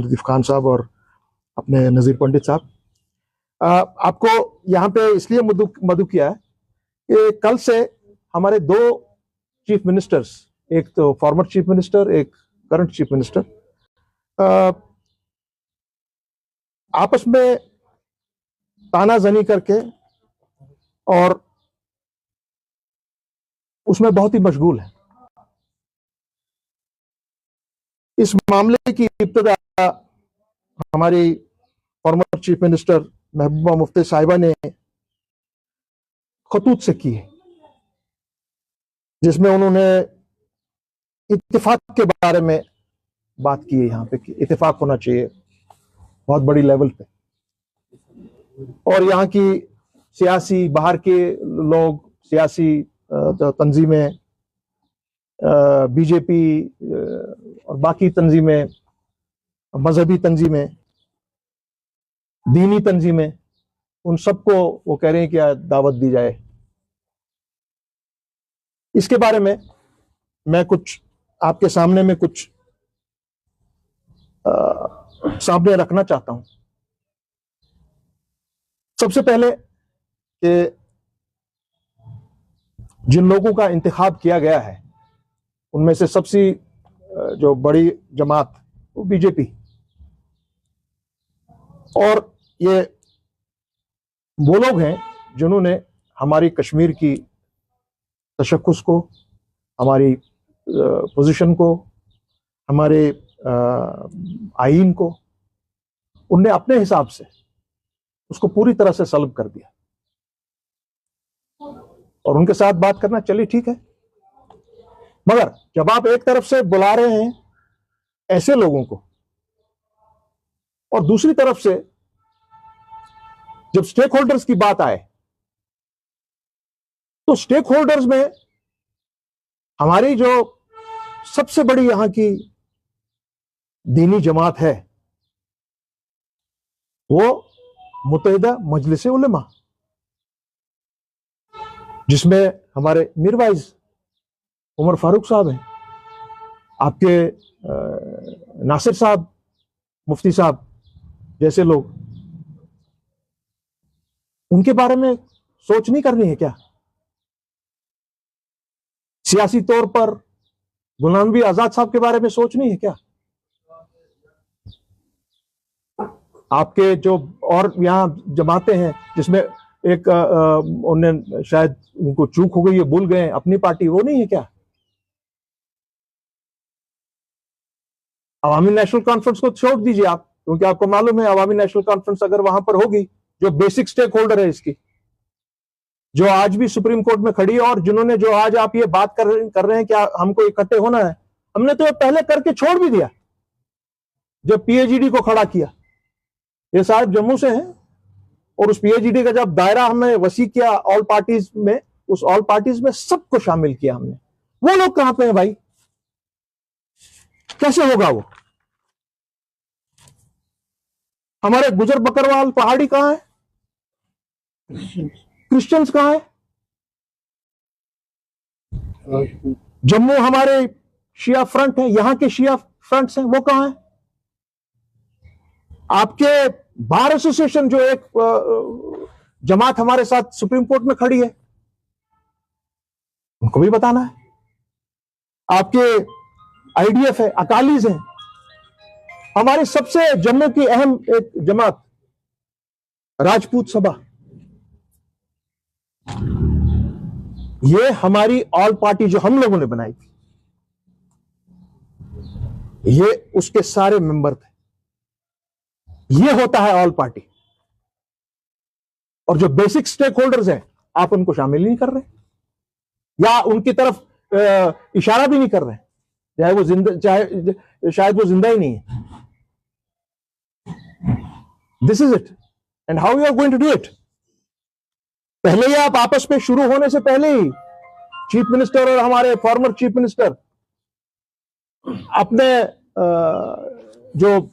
लतीफ खान साहब और अपने नज़ीर पंडित साहब। आपको यहाँ पे इसलिए मदु किया है कि कल से हमारे दो चीफ मिनिस्टर्स, एक तो फॉर्मर चीफ मिनिस्टर, एक करंट चीफ मिनिस्टर, आपस में तानाजनी करके और उसमें बहुत ही मशगूल है। इस मामले की इब्तिदा हमारी former chief minister Mehbooba Mufti साहिबा ने खतूत से की है, जिसमें उन्होंने इत्तेफाक के बारे में बात की है। यहाँ पे कि इत्तेफाक होना चाहिए बहुत बड़ी लेवल पे, और यहाँ की सियासी, बाहर के लोग, सियासी तंजीमें, बीजेपी और बाकी तंजीमें, मजहबी तंजीमें, दीनी तंजीमें, उन सबको वो कह रहे हैं कि दावत दी जाए। इसके बारे में मैं कुछ आपके सामने में कुछ सामने रखना चाहता हूं। सबसे पहले कि जिन लोगों का इंतखाब किया गया है उनमें से सबसे जो बड़ी जमात वो बीजेपी, और ये वो लोग हैं जिन्होंने हमारी कश्मीर की तशक्कुस को, हमारी पोजीशन को, हमारे आईन को, उनने अपने हिसाब से उसको पूरी तरह से सल्ब कर दिया। और उनके साथ बात करना चलिए ठीक है, मगर जब आप एक तरफ से बुला रहे हैं ऐसे लोगों को और दूसरी तरफ से जब स्टेक होल्डर्स की बात आए तो स्टेक होल्डर्स में हमारी जो सबसे बड़ी यहां की दीनी जमात है वो मुत्तहिदा मजलिस उलमा, जिसमें हमारे मीरवाइज उमर फारूक साहब हैं, आपके नासिर साहब, मुफ्ती साहब जैसे लोग, उनके बारे में सोच नहीं करनी है क्या? सियासी तौर पर गुलाम नबी आजाद साहब के बारे में सोच नहीं है क्या? आपके जो और यहां जमातें हैं जिसमें एक उन्हें शायद उनको चूक हो गई है, भूल गए अपनी पार्टी, वो नहीं है क्या? अवामी नेशनल कॉन्फ्रेंस को छोड़ दीजिए आप, क्योंकि आपको मालूम है अवामी नेशनल कॉन्फ्रेंस अगर वहां पर होगी, जो बेसिक स्टेक होल्डर है इसकी, जो आज भी सुप्रीम कोर्ट में खड़ी है, और जिन्होंने जो आज आप ये बात कर रहे हैं कि हमको इकट्ठे होना है, हमने तो ये पहले करके छोड़ भी दिया जब पीएचईडी को खड़ा किया। ये साहब जम्मू से हैं और उस पीएचईडी का जब दायरा हमने वसी किया ऑल पार्टीज में, उस ऑल पार्टीज में सबको शामिल किया हमने। वो लोग कहां पे हैं भाई? कैसे होगा वो? हमारे गुजर बकरवाल पहाड़ी कहां है? क्रिश्चियंस कहां है? जम्मू हमारे शिया फ्रंट है, यहां के शिया फ्रंट्स हैं, वो कहां है? आपके बार एसोसिएशन जो एक जमात हमारे साथ सुप्रीम कोर्ट में खड़ी है, उनको भी बताना है। आपके आईडीएफ है, अकालीज हैं, हमारी सबसे जम्मू की अहम एक जमात राजपूत सभा, ये हमारी ऑल पार्टी जो हम लोगों ने बनाई थी, ये उसके सारे मेंबर थे। ये होता है ऑल पार्टी। और जो बेसिक स्टेक होल्डर्स हैं आप उनको शामिल नहीं कर रहे, या उनकी तरफ इशारा भी नहीं कर रहे, चाहे वो जिंदा, चाहे शायद वो जिंदा ही नहीं है। This is it and how you are going to do it. पहले ही आप आपस में शुरू होने से पहले ही चीफ मिनिस्टर और हमारे फॉर्मर चीफ मिनिस्टर अपने जो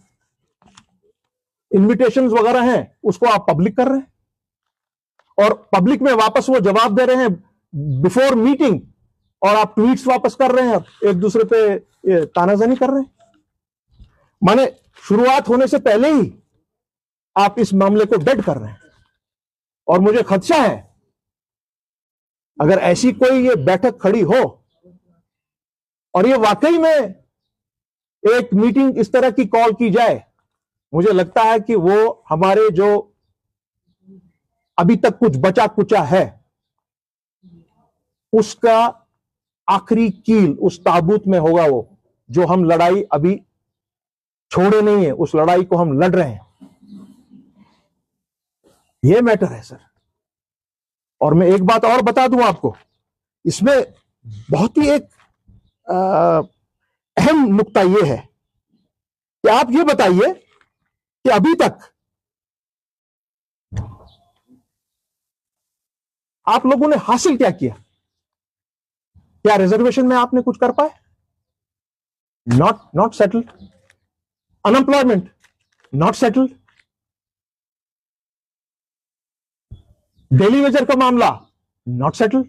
इन्विटेशंस वगैरह हैं उसको आप पब्लिक कर रहे हैं, और पब्लिक में वापस वो जवाब दे रहे हैं बिफोर मीटिंग, और आप ट्वीट्स वापस कर रहे हैं, एक दूसरे पे तानाजनी कर रहे हैं। माने शुरुआत होने से पहले ही आप इस मामले को डेड कर रहे हैं, और मुझे खदशा है अगर ऐसी कोई ये बैठक खड़ी हो और ये वाकई में एक मीटिंग इस तरह की कॉल की जाए, मुझे लगता है कि वो हमारे जो अभी तक कुछ बचा कुचा है उसका आखिरी कील उस ताबूत में होगा, वो जो हम लड़ाई अभी छोड़े नहीं है, उस लड़ाई को हम लड़ रहे हैं। ये मैटर है सर। और मैं एक बात और बता दूं आपको, इसमें बहुत ही एक अहम नुक्ता यह है कि आप ये बताइए कि अभी तक आप लोगों ने हासिल क्या किया? क्या रिजर्वेशन में आपने कुछ कर पाए? Not settled. Unemployment not settled. Daily Vaser का मामला नॉट सेटल्ड।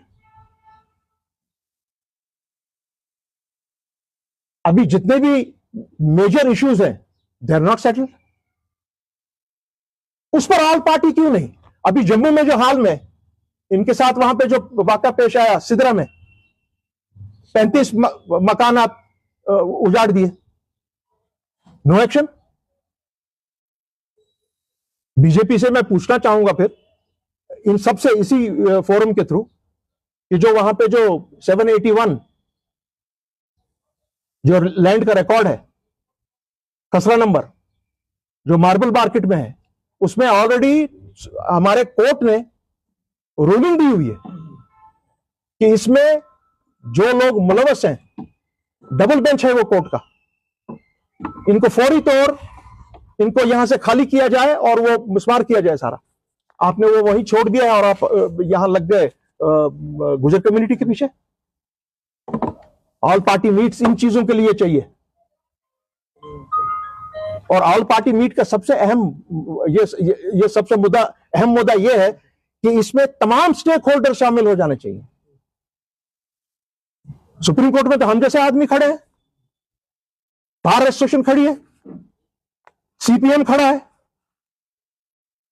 अभी जितने भी मेजर इश्यूज हैं दे आर नॉट सेटल्ड। उस पर ऑल पार्टी क्यों नहीं? अभी जम्मू में जो हाल में इनके साथ वहां पे जो वाकया पेश आया सिदरा में, 35 मकान आप उजाड़ दिए, नो एक्शन। बीजेपी से मैं पूछना चाहूंगा फिर इन सबसे इसी फोरम के थ्रू कि जो वहां पे जो 781 जो लैंड का रिकॉर्ड है, खसरा नंबर जो मार्बल मार्केट में है, उसमें ऑलरेडी हमारे कोर्ट ने रूलिंग दी हुई है कि इसमें जो लोग मुलवस हैं, डबल बेंच है वो कोर्ट का, इनको फौरी तौर इनको यहां से खाली किया जाए और वो मिसमार किया जाए सारा। आपने वो वहीं छोड़ दिया है और आप यहां लग गए गुजर कम्युनिटी के पीछे। ऑल पार्टी मीट्स इन चीजों के लिए चाहिए, और ऑल पार्टी मीट का सबसे अहम ये सबसे अहम मुद्दा यह है कि इसमें तमाम स्टेक होल्डर शामिल हो जाने चाहिए। सुप्रीम कोर्ट में तो हम जैसे आदमी खड़े हैं, बार एसोसिएशन खड़ी है, सीपीएम खड़ा है,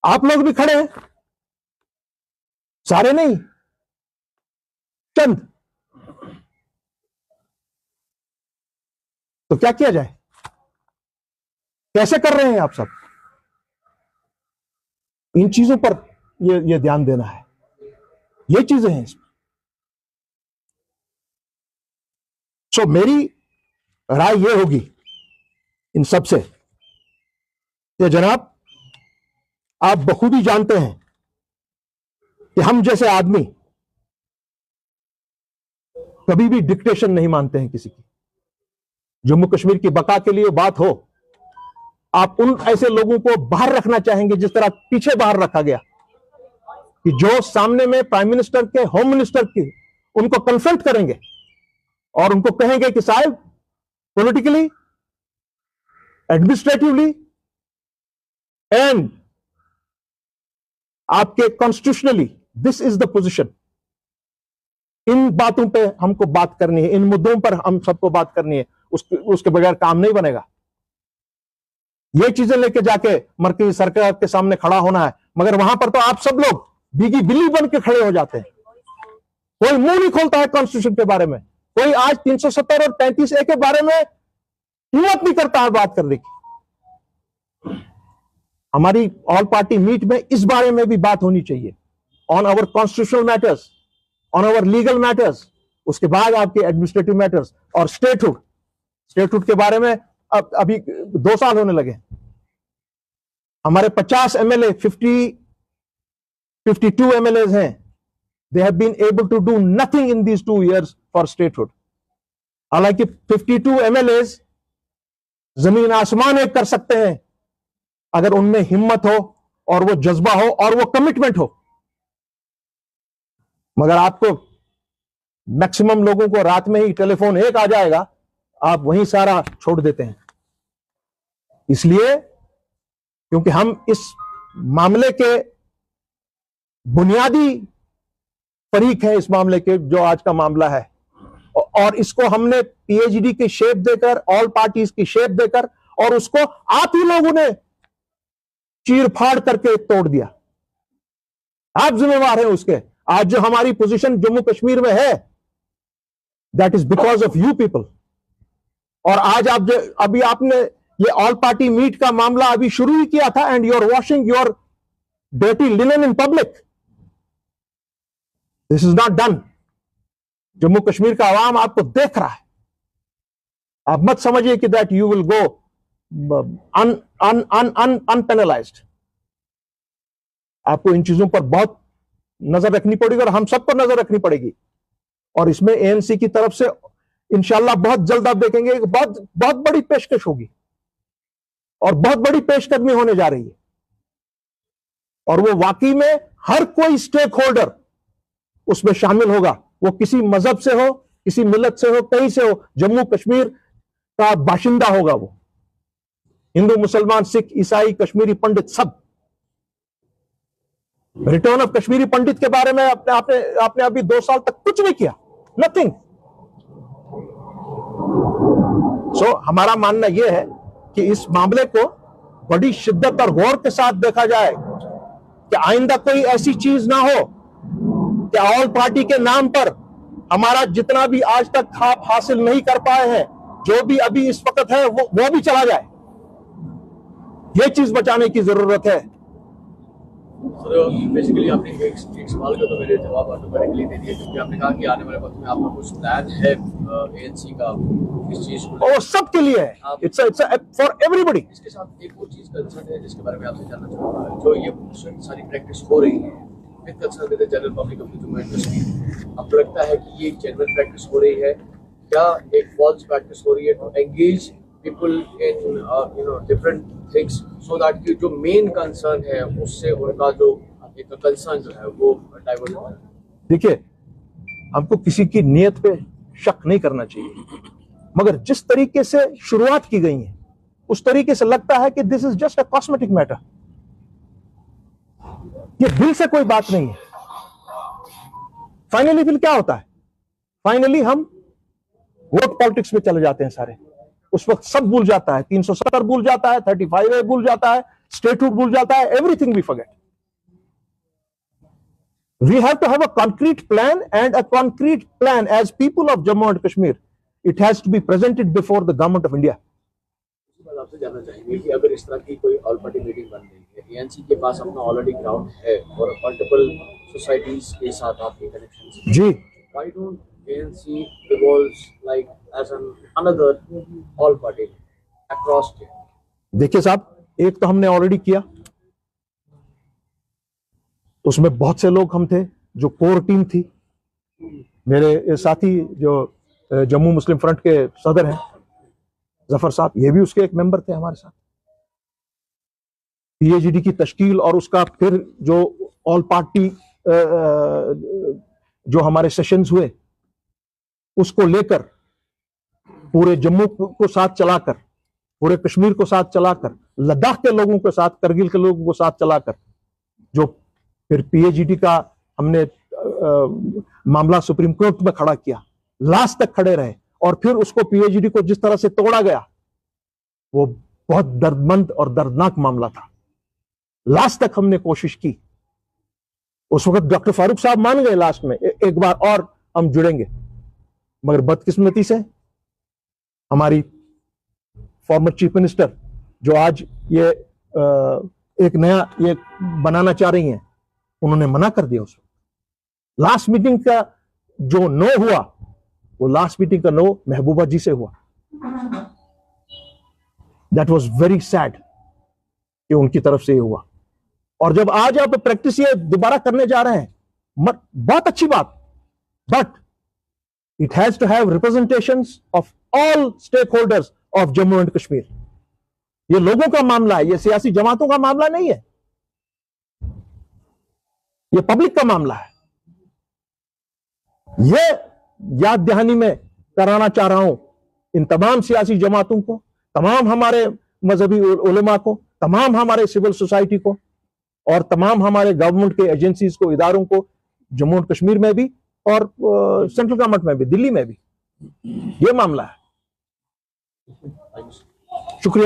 आप लोग भी खड़े हैं, सारे नहीं, चंद। तो क्या किया जाए? कैसे कर रहे हैं आप सब? इन चीजों पर ये ध्यान देना है। ये चीजें हैं इसमें। सो मेरी राय ये होगी इन सब से कि जनाब, आप बखूबी जानते हैं कि हम जैसे आदमी कभी भी डिक्टेशन नहीं मानते हैं किसी की। जम्मू कश्मीर की बका के लिए बात हो, आप उन ऐसे लोगों को बाहर रखना चाहेंगे जिस तरह पीछे बाहर रखा गया, कि जो सामने में प्राइम मिनिस्टर के, होम मिनिस्टर की, उनको कन्फ्रंट करेंगे और उनको कहेंगे कि साहब, पॉलिटिकली, एडमिनिस्ट्रेटिवली एंड आपके constitutionally this is the position. इन बातों पे हमको बात करनी है, इन मुद्दों पर हम सबको बात करनी है, उसके बगैर काम नहीं बनेगा। ये चीजें लेके जाके मरकजी सरकार के सामने खड़ा होना है, मगर वहां पर तो आप सब लोग बीगी बिल्ली बन के खड़े हो जाते हैं। कोई मुंह नहीं खोलता है कॉन्स्टिट्यूशन के बारे में, कोई आज 370 और 35A के बारे में हिम्मत नहीं करता है बात करने की। हमारी ऑल पार्टी मीट में इस बारे में भी बात होनी चाहिए, on our constitutional matters, on our legal matters, उसके बाद आपके एडमिनिस्ट्रेटिव मैटर्स और स्टेटहुड के बारे में अभी 2 साल होने लगे। हमारे 50 MLA, 52 MLAs हैं, they have been able to do nothing in these 2 years for statehood। हालांकि 52 MLAs जमीन आसमान एक कर सकते हैं अगर उनमें हिम्मत हो और वो जज्बा हो और वो कमिटमेंट हो, मगर आपको मैक्सिमम लोगों को रात में ही टेलीफोन एक आ जाएगा, आप वहीं सारा छोड़ देते हैं। इसलिए क्योंकि हम इस मामले के बुनियादी फरीक हैं, इस मामले के जो आज का मामला है, और इसको हमने PhD की शेप देकर, ऑल पार्टीज की शेप देकर और उसको आप ही लोगों ने चीर फाड़ करके तोड़ दिया। आप जिम्मेवार हैं उसके। आज जो हमारी पोजीशन जम्मू कश्मीर में है, that is because of you people. और आज आप अभी आपने ये ऑल पार्टी मीट का मामला अभी शुरू ही किया था, and you are washing your dirty linen in public. This is not done. Jammu Kashmir का आवाम आपको देख रहा है। आप मत समझिए कि दैट यू विल गो अनपेनलाइज्ड। आपको इन चीजों पर बहुत नजर रखनी पड़ेगी और हम सबको नजर रखनी पड़ेगी। और इसमें एएनसी की तरफ से इंशाल्लाह बहुत जल्द आप देखेंगे एक बहुत बहुत बड़ी पेशकश होगी और बहुत बड़ी पेशकदमी होने जा रही है। और वो वाकई में हर कोई स्टेक होल्डर उसमें शामिल होगा। वो किसी मजहब से हो, किसी मिलत से हो, कहीं से हो, जम्मू कश्मीर का बाशिंदा होगा वो। हिंदू, मुसलमान, सिख, ईसाई, कश्मीरी पंडित, सब। रिटर्न ऑफ कश्मीरी पंडित के बारे में आपने अभी 2 साल तक कुछ नहीं किया, नथिंग। सो हमारा मानना यह है कि इस मामले को बड़ी शिद्दत और गौर के साथ देखा जाए कि आइंदा कोई ऐसी चीज ना हो कि ऑल पार्टी के नाम पर हमारा जितना भी आज तक खाप हासिल नहीं कर पाए हैं, जो भी अभी इस वक्त है, वो भी चला जाए। ये चीज बचाने की जरूरत है। बेसिकली आपने एक सवाल का तो मेरे जवाब ऑटोमेटिकली दे दिया, क्योंकि आपने कहा कि आने वाले वक्त में आपका कुछ प्लान है एएनसी का इस चीज को। और सबके लिए है, इट्स फॉर एवरीबॉडी। इसके साथ एक और चीज कंसर्न है जिसके बारे में आपसे जानना चाहूंगा। जो ये सारी प्रैक्टिस हो रही है with concern with the general public of Jammu and Kashmir, आपको लगता है कि ये जेन्युइन प्रैक्टिस हो रही है या एक फॉल्स प्रैक्टिस हो रही है to engage people in different things so that कि जो मेन कंसर्न है उससे उनका जो एक कंसर्न जो है वो डाइवर्ट हो? देखिए, हमको किसी की नीयत पे शक नहीं करना चाहिए, मगर जिस तरीके से शुरुआत की गई है उस तरीके से लगता है कि this is just a cosmetic matter. ये दिल से कोई बात नहीं है। फाइनली फिर क्या होता है? फाइनली हम वोट पॉलिटिक्स में चले जाते हैं सारे। उस वक्त सब भूल जाता है, 370 भूल जाता है, 35A भूल जाता है, स्टेटहुड भूल जाता है, everything we forget. We have to have a concrete plan, and a concrete plan as people of Jammu and Kashmir, it has to be presented before the government of India. आपसे जानना चाहेंगे कि अगर इस तरह की कोई ऑल पार्टी मीटिंग बन रही है, एएनसी के पास अपना ऑलरेडी ग्राउंड है और मल्टीपल सोसाइटीज के साथ आपके कनेक्शन जी, why don't ANC evolves like as another all party across state? देखिए साहब, एक तो हमने ऑलरेडी किया, उसमें बहुत से लोग हम थे जो कोर टीम थी। मेरे साथी जो जम्मू मुस्लिम फ्रंट के सदर हैं जफर साहब, ये भी उसके एक मेंबर थे हमारे साथ। PAGD की तश्कील और उसका फिर जो ऑल पार्टी जो हमारे सेशंस हुए उसको लेकर पूरे जम्मू को साथ चलाकर, पूरे कश्मीर को साथ चलाकर, लद्दाख के लोगों के साथ, करगिल के लोगों को साथ चलाकर, जो फिर PAGD का हमने मामला सुप्रीम कोर्ट में खड़ा किया, लास्ट तक खड़े रहे, और फिर उसको PAGD को जिस तरह से तोड़ा गया वो बहुत दर्दमंद और दर्दनाक मामला था। लास्ट तक हमने कोशिश की। उस वक्त डॉक्टर फारूक साहब मान गए लास्ट में एक बार और हम जुड़ेंगे, मगर बदकिस्मती से हमारी फॉर्मर चीफ मिनिस्टर जो आज ये एक नया ये बनाना चाह रही हैं, उन्होंने मना कर दिया। उस वक्त लास्ट मीटिंग का जो नो हुआ, वो लास्ट मीटिंग का नो महबूबा जी से हुआ। दैट वाज वेरी सैड कि उनकी तरफ से ये हुआ। और जब आज आप प्रैक्टिस ये दोबारा करने जा रहे हैं, बहुत अच्छी बात, but it has to have representations of all stakeholders of Jammu and Kashmir. ये लोगों का मामला है, ये सियासी जमातों का मामला नहीं है, ये पब्लिक का मामला है। ये याद दहानी में कराना चाह रहा हूं इन तमाम सियासी जमातों को, तमाम हमारे मजहबी उलेमा को, तमाम हमारे सिविल सोसाइटी को, और तमाम हमारे गवर्नमेंट के एजेंसीज को, इदारों को, जम्मू एंड कश्मीर में भी और सेंट्रल गवर्नमेंट में भी, दिल्ली में भी ये मामला है। शुक्रिया।